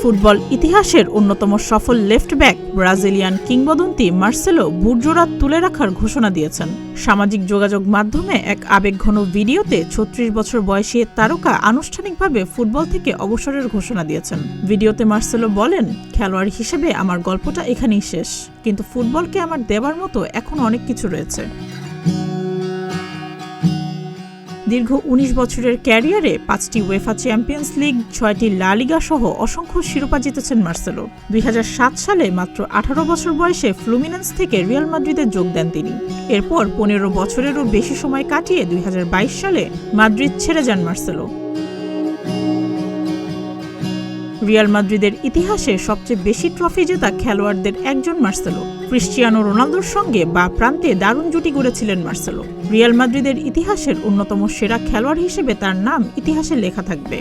Football ইতিহাসের অন্যতম সফল লেফট ব্যাক ব্রাজিলিয়ান কিংবদন্তি মার্সেলো বুটজোড়া তুলে রাখার ঘোষণা দিয়েছেন। সামাজিক যোগাযোগ মাধ্যমে এক আবেগঘন ভিডিওতে ৩৬ বছর বয়সী তারকা আনুষ্ঠানিকভাবে ফুটবল থেকে অবসরের ঘোষণা দিয়েছেন। ভিডিওতে মার্সেলো বলেন, খেলোয়াড় হিসেবে আমার গল্পটা এখানেই শেষ, কিন্তু ফুটবলকে আমার দেবার মতো এখন অনেক কিছু রয়েছে। দীর্ঘ ১৯ বছরের ক্যারিয়ারে ৫টি উয়েফা চ্যাম্পিয়ন্স লিগ, ৬টি লা লিগা সহ অসংখ্য শিরোপা জিতেছেন মার্সেলো। ২০০৭ সালে মাত্র ১৮ বছর বয়সে ফ্লুমিনেন্স থেকে রিয়াল মাদ্রিদে যোগ দেন তিনি। এরপর ১৫ বছরেরও বেশি সময় কাটিয়ে ২০২২ সালে মাদ্রিদ ছেড়ে যান মার্সেলো। রিয়াল মাদ্রিদের ইতিহাসে সবচেয়ে বেশি ট্রফি জেতা খেলোয়াড়দের একজন মার্সেলো। ক্রিস্টিয়ানো রোনালদোর সঙ্গে বা প্রান্তে দারুণ জুটি গড়েছিলেন মার্সেলো। রিয়াল মাদ্রিদের ইতিহাসের অন্যতম সেরা খেলোয়াড় হিসেবে তার নাম ইতিহাসে লেখা থাকবে।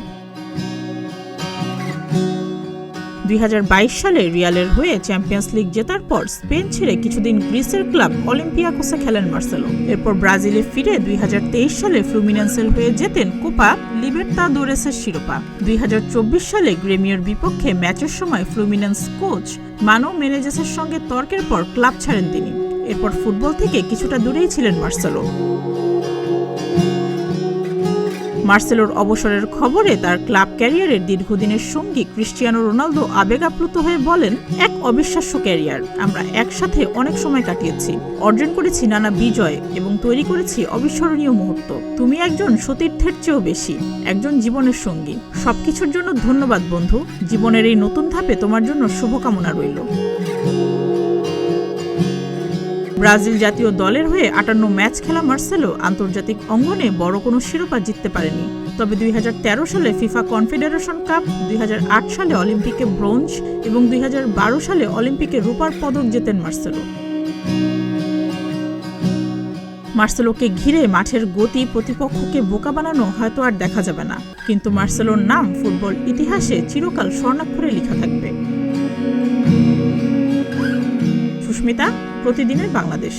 ২০২২ সালে রিয়ালের হয়ে চ্যাম্পিয়ন্স লিগ জেতার পর স্পেন ছেড়ে কিছুদিন গ্রিসের ক্লাব অলিম্পিয়াকোসে খেলেন মার্সেলো। এরপর ব্রাজিলে ফিরে ২০২৩ সালে ফ্লুমিনেন্সের হয়ে জেতেন কোপা লিবেরতাদোরেসের শিরোপা। ২০২৪ সালে গ্রেমিওর বিপক্ষে ম্যাচের সময় ফ্লুমিনেন্স কোচ মানো মেনেজেসের সঙ্গে তর্কের পর ক্লাব ছাড়েন তিনি। এরপর ফুটবল থেকে কিছুটা দূরেই ছিলেন মার্সেলো। মার্সেলোর অবসরের খবরে তার ক্লাব ক্যারিয়ারের দীর্ঘদিনের সঙ্গী ক্রিস্টিয়ানো রোনালদো আবেগ আপ্লুত হয়ে বলেন, এক অবিশ্বাস্য ক্যারিয়ার। আমরা একসাথে অনেক সময় কাটিয়েছি, অর্জন করেছি নানা বিজয় এবং তৈরি করেছি অবিস্মরণীয় মুহূর্ত। তুমি একজন সতীর্থের চেয়েও বেশি, একজন জীবনের সঙ্গী। সবকিছুর জন্য ধন্যবাদ বন্ধু। জীবনের এই নতুন ধাপে তোমার জন্য শুভকামনা রইল। ব্রাজিল জাতীয় দলের হয়ে ৫৮ ম্যাচ খেলা মার্সেলো আন্তর্জাতিক অঙ্গনে বড় কোনো শিরোপা জিততে পারেনি। তবে ২০১৩ সালে ফিফা কনফেডারেশন কাপ, ২০০৮ সালে অলিম্পিকে ব্রোঞ্জ এবং ২০১২ সালে অলিম্পিকে রূপার পদক জেতেন মার্সেলো। মার্সেলোকে ঘিরে মাঠের গতি প্রতিপক্ষকে বোকা বানানো হয়তো আর দেখা যাবে না, কিন্তু মার্সেলোর নাম ফুটবল ইতিহাসে চিরকাল স্বর্ণাক্ষরে লেখা থাকবে। সুস্মিতা, প্রতিদিনের বাংলাদেশ।